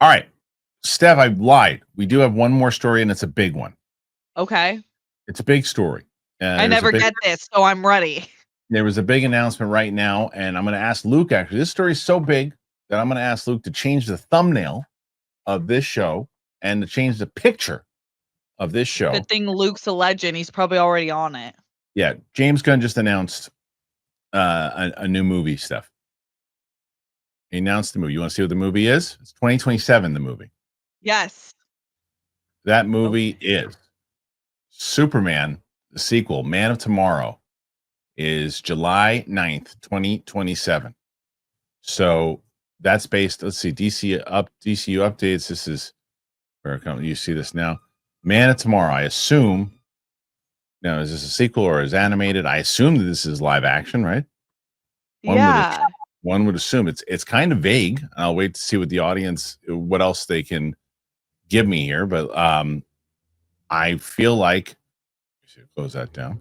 All right, Steph, I lied. We do have one more story, and it's a big one. Okay. It's a big story. I never get this, so I'm ready. There was a big announcement right now, and I'm going to ask Luke. Actually, this story is so big that I'm going to ask Luke to change the thumbnail of this show and to change the picture of this show. Good thing Luke's a legend. He's probably already on it. Yeah, James Gunn just announced a new movie, Steph. He announced the movie. You want to see what the movie is? It's 2027, the movie. Yes. That movie is Superman, the sequel, Man of Tomorrow, is July 9th, 2027. So that's based, let's see, DCU updates. This is where you see this now. Man of Tomorrow, I assume. Now, is this a sequel or is animated? I assume that this is live action, right? One would assume it's kind of vague. I'll wait to see what the audience, what else they can give me here. But I feel like, close that down.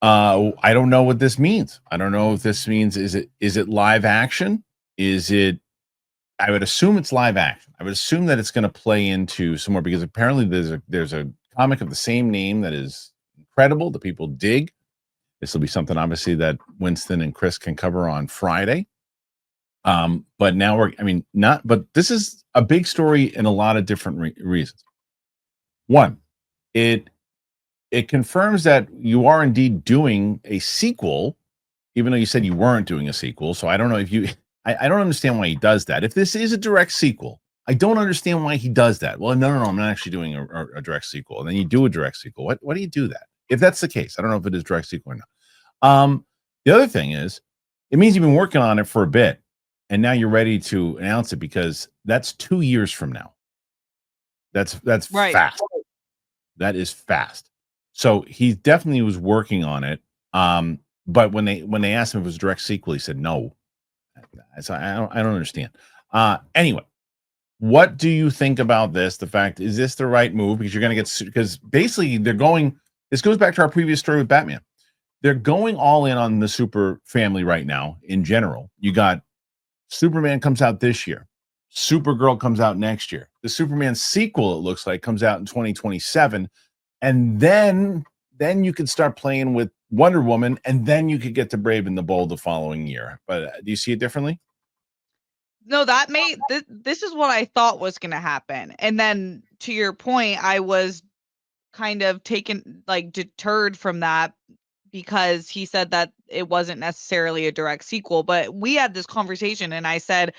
I don't know what this means. I don't know if this means, is it live action? I would assume it's live action. I would assume that it's going to play into somewhere, because apparently there's a comic of the same name that is incredible, that people dig. This will be something, obviously, that Winston and Chris can cover on Friday. But now but this is a big story in a lot of different reasons. One, it confirms that you are indeed doing a sequel, even though you said you weren't doing a sequel. So I don't know if you, I don't understand why he does that. If this is a direct sequel, I don't understand why he does that. Well, no, I'm not actually doing a direct sequel. And then you do a direct sequel. Why do you do that? If that's the case, I don't know if it is direct sequel or not. The other thing is, it means you've been working on it for a bit, and now you're ready to announce it, because that's 2 years from now. That's right. Fast. That is fast. So he definitely was working on it. But when they asked him if it was a direct sequel, he said no. So I don't understand. Anyway, what do you think about this? The fact, is this the right move? Because you're going to get, because basically this goes back to our previous story with Batman. They're going all in on the super family right now. In general, you got Superman comes out this year. Supergirl comes out next year. The Superman sequel, it looks like, comes out in 2027. And then you could start playing with Wonder Woman, and then you could get to Brave and the Bold the following year. But do you see it differently? No, this is what I thought was going to happen. And then to your point, I was kind of deterred from that, because he said that it wasn't necessarily a direct sequel. But we had this conversation, and I said,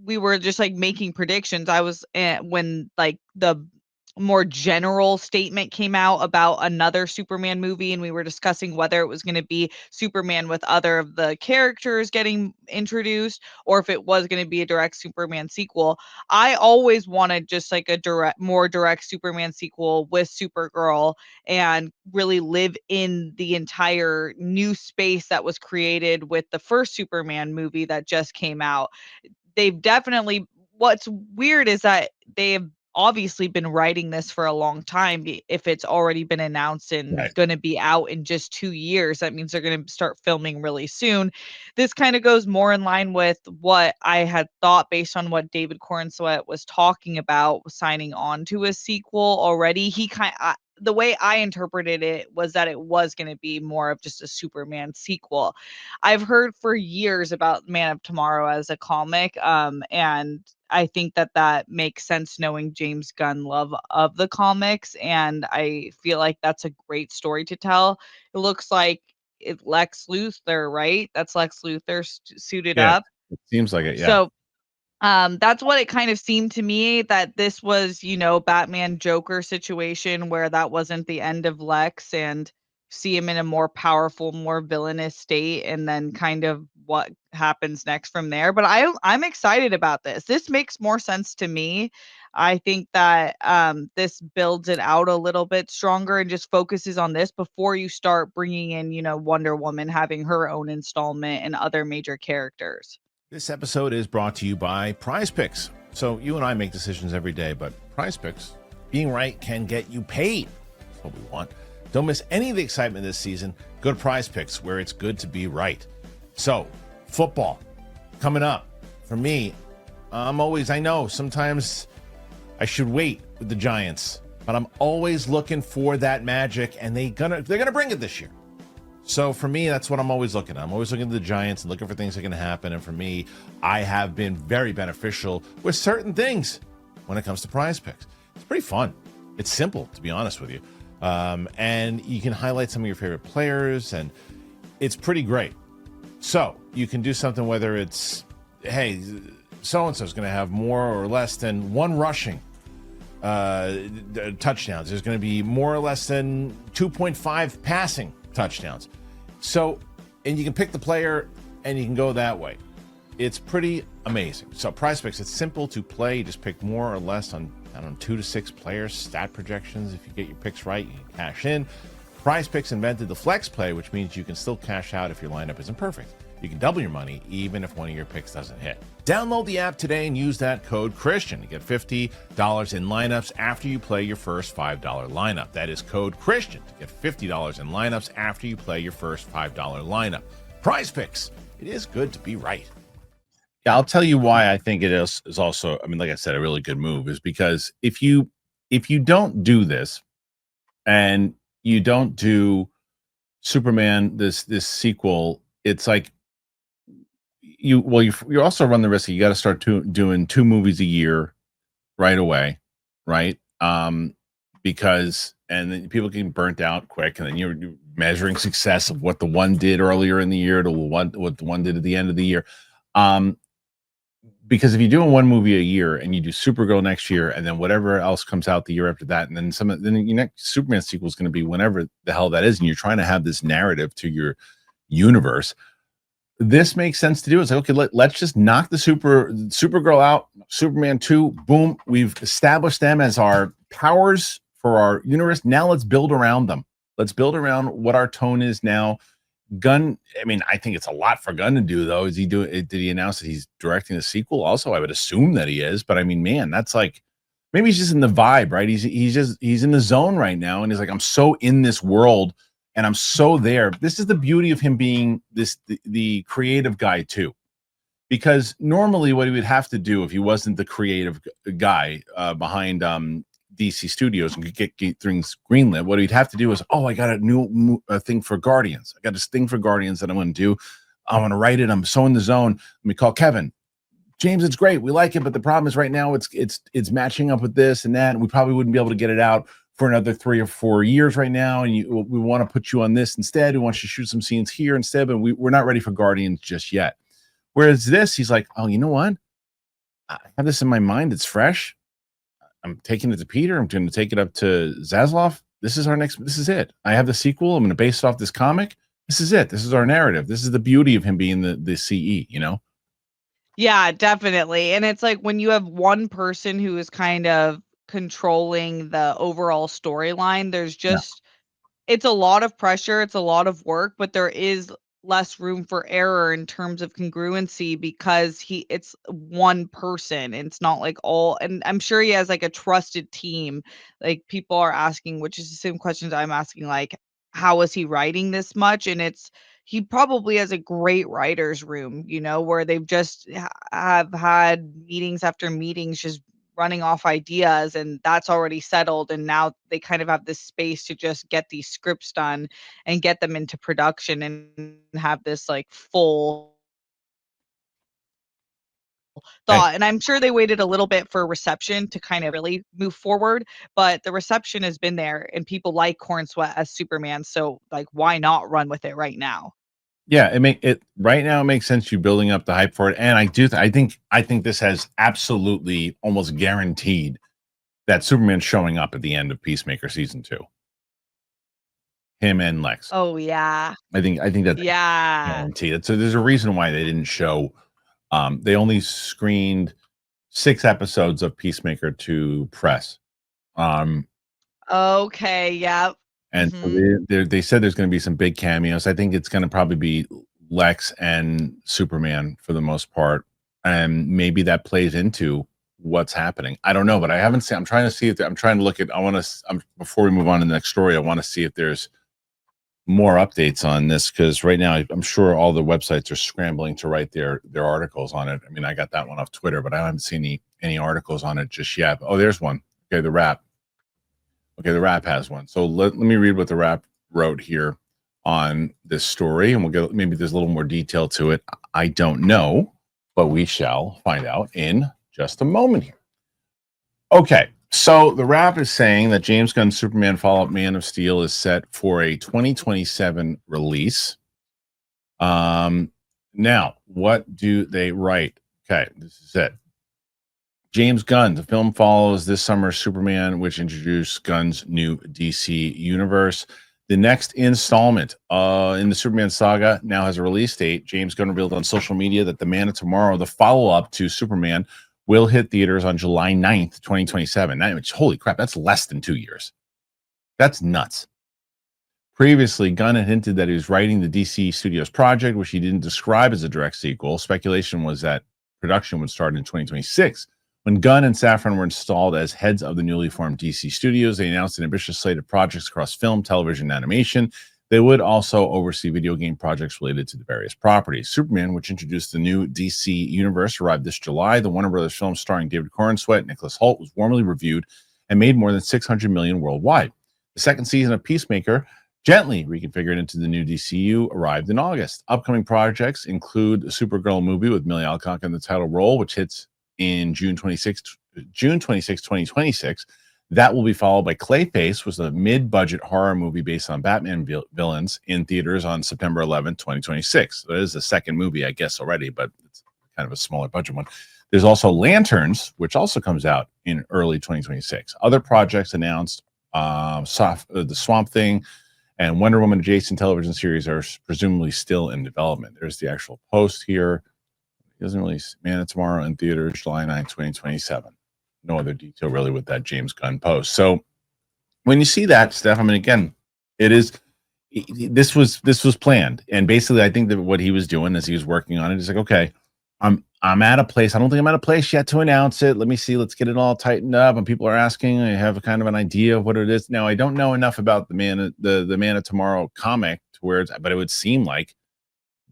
we were just making predictions. I was when the more general statement came out about another Superman movie, and we were discussing whether it was going to be Superman with other of the characters getting introduced, or if it was going to be a direct Superman sequel. I always wanted just a more direct Superman sequel with Supergirl, and really live in the entire new space that was created with the first Superman movie that just came out. They've definitely, what's weird is that they've obviously been writing this for a long time. If it's already been announced and going to be out in just 2 years, that means they're going to start filming really soon. This kind of goes more in line with what I had thought, based on what David Corenswet was talking about signing on to a sequel already. The way I interpreted it was that it was going to be more of just a Superman sequel. I've heard for years about Man of Tomorrow as a comic, and I think that makes sense, knowing James Gunn love of the comics, and I feel like that's a great story to tell. It looks like Lex Luthor, right? That's Lex Luthor suited up. It seems like it, yeah. So that's what it kind of seemed to me, that this was, Batman Joker situation, where that wasn't the end of Lex, and see him in a more powerful, more villainous state, and then kind of what happens next from there. But I'm excited about this. This makes more sense to me. I think that this builds it out a little bit stronger and just focuses on this before you start bringing in, Wonder Woman having her own installment and other major characters. This episode is brought to you by PrizePicks. So you and I make decisions every day, but PrizePicks, being right, can get you paid. That's what we want. Don't miss any of the excitement this season. Go to PrizePicks, where it's good to be right. So, football coming up. For me, I know sometimes I should wait with the Giants, but I'm always looking for that magic, and they're gonna bring it this year. So for me, that's what I'm always looking at. I'm always looking at the Giants and looking for things that can happen. And for me, I have been very beneficial with certain things when it comes to Prize Picks. It's pretty fun. It's simple, to be honest with you. And you can highlight some of your favorite players, and it's pretty great. So you can do something, whether it's, hey, so-and-so is going to have more or less than one rushing touchdowns. There's going to be more or less than 2.5 passing touchdowns. So, and you can pick the player and you can go that way. It's pretty amazing. So PrizePicks, it's simple to play. You just pick more or less on, I don't know, 2 to 6 players, stat projections. If you get your picks right, you can cash in. PrizePicks invented the flex play, which means you can still cash out if your lineup isn't perfect. You can double your money even if one of your picks doesn't hit. Download the app today and use that code Kristian to get $50 in lineups after you play your first $5 lineup. That is code Kristian to get $50 in lineups after you play your first $5 lineup. PrizePicks, it is good to be right. Yeah, I'll tell you why I think it is also, I mean, like I said, a really good move is because if you don't do this and you don't do Superman, this sequel, it's like you also run the risk that you got to start doing 2 movies a year right away, right? Because and then people get burnt out quick, and then you're measuring success of what the one did earlier in the year to what the one did at the end of the year. Because if you're doing 1 movie a year and you do Supergirl next year, and then whatever else comes out the year after that, and then your next Superman sequel is going to be whenever the hell that is, and you're trying to have this narrative to your universe. This makes sense to do. It's like, okay, let's just knock the Supergirl out, Superman 2, boom. We've established them as our powers for our universe. Now let's build around them. Let's build around what our tone is now. Gunn, I mean, I think it's a lot for Gunn to do, though. Did he announce that he's directing the sequel? Also, I would assume that he is, but I mean, man, that's like, maybe he's just in the vibe, right? He's in the zone right now, and he's like, I'm so in this world, and I'm so there. This is the beauty of him being the creative guy too, because normally what he would have to do if he wasn't the creative guy behind DC Studios and get things greenlit, what he'd have to do is, I got a new thing for Guardians. I got this thing for Guardians that I'm going to do. I'm going to write it. I'm so in the zone. Let me call Kevin. James, it's great. We like it, but the problem is right now it's matching up with this and that, and we probably wouldn't be able to get it out for another 3 or 4 years right now, and we want to put you on this instead. We want you to shoot some scenes here instead, but we're not ready for Guardians just yet. Whereas this, he's like, oh, you know what? I have this in my mind. It's fresh. I'm taking it to Peter. I'm going to take it up to Zaslav. This is it. I have the sequel. I'm going to base it off this comic. This is it. This is our narrative. This is the beauty of him being the CE, you know? Yeah, definitely. And it's like when you have one person who is kind of controlling the overall storyline, there's just it's a lot of pressure, it's a lot of work, but there is less room for error in terms of congruency because it's one person. It's not like all, and I'm sure he has like a trusted team. Like people are asking, which is the same questions I'm asking, like, how is he writing this much? And he probably has a great writer's room, where they've just have had meetings after meetings just running off ideas, and that's already settled, and now they kind of have this space to just get these scripts done and get them into production and have this like full thought. And I'm sure they waited a little bit for reception to kind of really move forward, but the reception has been there and people like Corn Sweat as Superman, so like why not run with it right now? Yeah, it right now it makes sense you building up the hype for it, and I think this has absolutely almost guaranteed that Superman's showing up at the end of Peacemaker season 2. Him and Lex. Oh yeah. I think that's guaranteed. So there's a reason why they didn't show. They only screened 6 episodes of Peacemaker to press. Okay. Yep. And so they said there's going to be some big cameos. I think it's going to probably be Lex and Superman for the most part, and maybe that plays into what's happening. I don't know, but I haven't seen. I'm trying to see if I'm trying to look at. Before we move on to the next story, I want to see if there's more updates on this, because right now I'm sure all the websites are scrambling to write their articles on it. I mean, I got that one off Twitter, but I haven't seen any articles on it just yet. Oh, there's one. Okay, the Wrap. Okay, the Wrap has one. So let me read what the Wrap wrote here on this story, and we'll get, maybe there's a little more detail to it. I don't know, but we shall find out in just a moment here. Okay, so the Wrap is saying that James Gunn's Superman Fallout Man of Steel is set for a 2027 release. Now, what do they write? Okay, this is it. James Gunn, the film follows this summer's Superman, which introduced Gunn's new DC universe. The next installment in the Superman saga now has a release date. James Gunn revealed on social media that The Man of Tomorrow, the follow-up to Superman, will hit theaters on July 9th, 2027. Holy crap, that's less than 2 years. That's nuts. Previously, Gunn had hinted that he was writing the DC Studios project, which he didn't describe as a direct sequel. Speculation was that production would start in 2026. When Gunn and Safran were installed as heads of the newly formed DC Studios, they announced an ambitious slate of projects across film, television, and animation. They would also oversee video game projects related to the various properties. Superman, which introduced the new DC universe, arrived this July. The Warner Brothers film starring David Corenswet and Nicholas Hoult was warmly reviewed and made more than $600 million worldwide. The second season of Peacemaker, gently reconfigured into the new DCU, arrived in August. Upcoming projects include the Supergirl movie with Millie Alcock in the title role, which hits in June 26, 2026. That will be followed by Clayface, was a mid-budget horror movie based on Batman villains in theaters on September 11th, 2026. So it is the second movie, I guess, already, but it's kind of a smaller budget one. There's also Lanterns, which also comes out in early 2026. Other projects announced, the Swamp Thing and Wonder Woman adjacent television series are presumably still in development. There's the actual post here. He doesn't release Man of Tomorrow in theaters July 9, 2027. No other detail really with that James Gunn post. So when you see that, Steph, I mean, again, it is, this was planned. And basically, I think that what he was doing as he was working on it is like, okay, I'm at a place. I don't think I'm at a place yet to announce it. Let me see. Let's get it all tightened up. And people are asking. I have a kind of an idea of what it is. Now, I don't know enough about the Man of Tomorrow comic to where it's, but it would seem like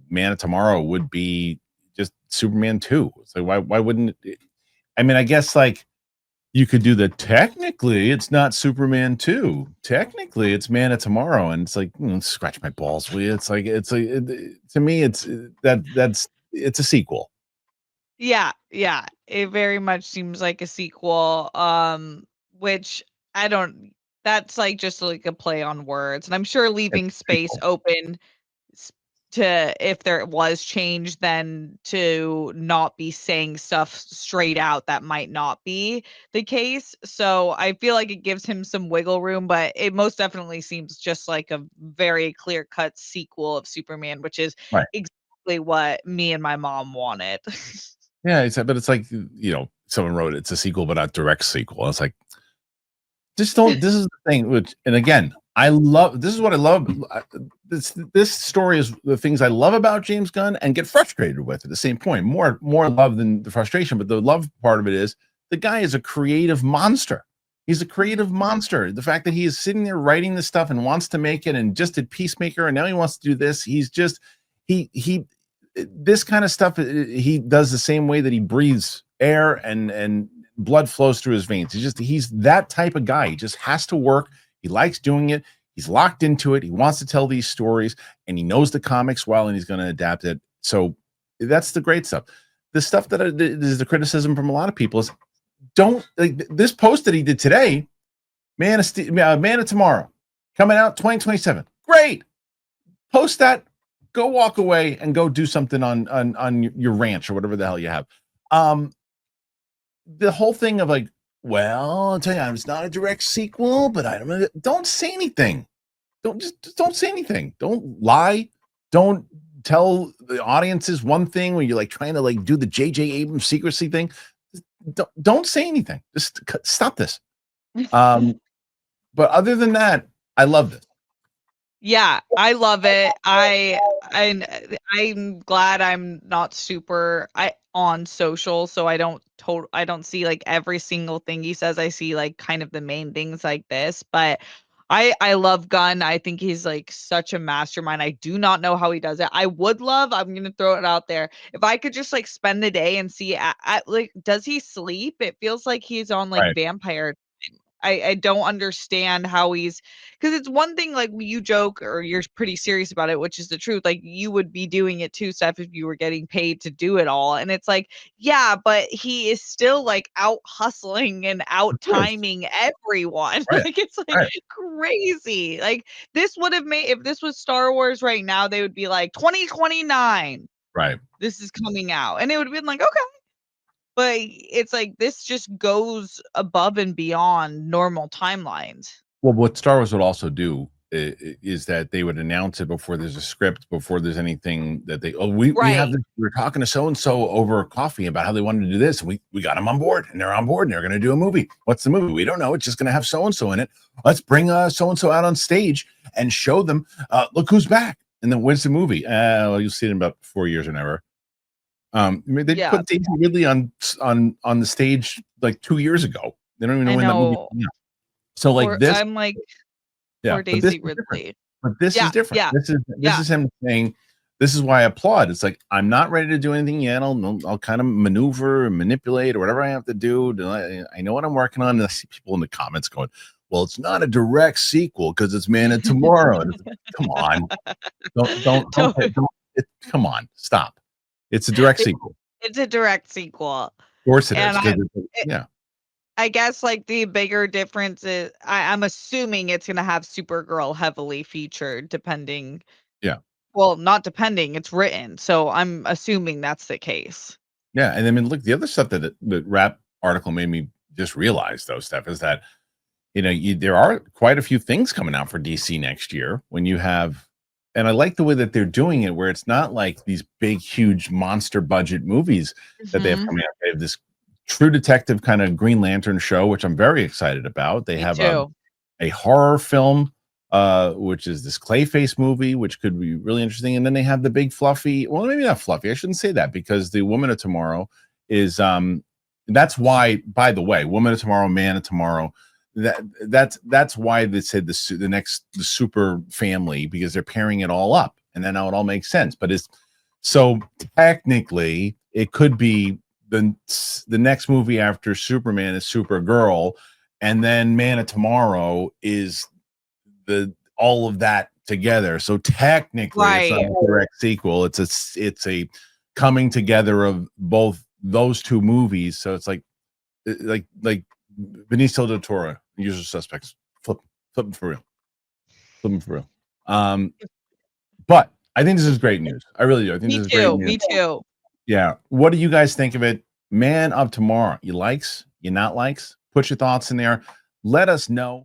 Man of Tomorrow would be just Superman 2. So why wouldn't it? I mean, I guess like you could do the technically it's not Superman 2. Technically it's Man of Tomorrow. And it's like, scratch my balls, will you? It's like to me, it's it's a sequel. Yeah, it very much seems like a sequel, which I don't that's like just like a play on words, and I'm sure leaving space open to if there was change, then to not be saying stuff straight out that might not be the case. So I feel like it gives him some wiggle room, but it most definitely seems just like a very clear cut sequel of Superman, which is Right. exactly what me and my mom wanted. Yeah, but it's like, someone wrote it's a sequel, but not direct sequel. It's like, just don't. This is the thing, which, and again, this is what I love. This story is the things I love about James Gunn and get frustrated with at the same point. More love than the frustration, but the love part of it is the guy is a creative monster. He's a creative monster. The fact that he is sitting there writing this stuff and wants to make it, and just did Peacemaker, and now he wants to do this. He's just he this kind of stuff he does the same way that he breathes air and blood flows through his veins. He's that type of guy. He just has to work. He likes doing it. He's locked into it. He wants to tell these stories, and he knows the comics well, and he's going to adapt it. So that's the great stuff. The stuff that is the criticism from a lot of people is, don't like this post that he did today. Man of Tomorrow coming out 2027. Great. Post that. Go walk away and go do something on your ranch or whatever the hell you have. The whole thing of like, well, I'll tell you, it's not a direct sequel, but don't say anything. Don't say anything. Don't lie. Don't tell the audiences one thing when you're like trying to like do the J.J. Abrams secrecy thing. Don't say anything. Just stop this. But other than that, I love this. Yeah, I love it. I'm glad I'm not super on social, so I don't see like every single thing he says. I see like kind of the main things like this, but I love Gunn. I think he's like such a mastermind. I do not know how he does it. I'm gonna throw it out there. If I could just like spend the day and see like, does he sleep? It feels like he's on like Right. vampire. I don't understand how he's, because it's one thing like you joke or you're pretty serious about it, which is the truth. Like you would be doing it too, Steph, if you were getting paid to do it all. And it's like, yeah, but he is still like out hustling and out Yes. timing everyone. Right. Like it's like Right. crazy. Like this would have made, if this was Star Wars right now, they would be like 2029. Right. This is coming out. And it would have been like, okay. But it's like this just goes above and beyond normal timelines. Well, what Star Wars would also do is that they would announce it before there's a script, before there's anything that they, oh, we have Right. this, we're talking to so and so over coffee about how they wanted to do this. We got them on board, and they're on board, and they're going to do a movie. What's the movie? We don't know. It's just going to have so and so in it. Let's bring so and so out on stage and show them. Look who's back. And then when's the movie? Well, you'll see it in about 4 years or never. I mean, they Yeah. put Daisy Ridley on the stage like 2 years ago. They don't even know I when that movie know. came out. So like this, I'm like, yeah, poor but this Daisy is different. Ridley. But this Yeah, is different. yeah, This yeah. is him saying, this is why I applaud. It's like, I'm not ready to do anything yet. I'll kind of maneuver and manipulate or whatever I have to do. I know what I'm working on. And I see people in the comments going, well, it's not a direct sequel because it's Man of Tomorrow. And it's like, come on. Come on, stop. It's a direct sequel. It's a direct sequel. Of course it And is. Yeah. I guess like the bigger difference is I'm assuming it's gonna have Supergirl heavily featured, depending. Yeah. Well, not depending, it's written. So I'm assuming that's the case. Yeah. And I mean, look, the other stuff that the rap article made me just realize, though, Steph, is that, there are quite a few things coming out for DC next year when you have, and I like the way that they're doing it, where it's not like these big, huge monster budget movies that they have coming out. They have this True Detective kind of Green Lantern show, which I'm very excited about. They have a horror film, which is this Clayface movie, which could be really interesting. And then they have the big fluffy, well, maybe not fluffy. I shouldn't say that, because the Woman of Tomorrow is, that's why, by the way, Woman of Tomorrow, Man of Tomorrow, that's why they said the super family, because they're pairing it all up, and then now it all makes sense. But it's, so technically it could be the next movie after Superman is Supergirl, and then Man of Tomorrow is all of that together. So technically it's not a direct sequel. It's a coming together of both those two movies. So it's like Benicio del Toro, Usual Suspects, flip them for real. But I think this is great news. I really do. I think this is great news. Me too. Yeah. What do you guys think of it? Man of Tomorrow. You likes? You not likes? Put your thoughts in there. Let us know.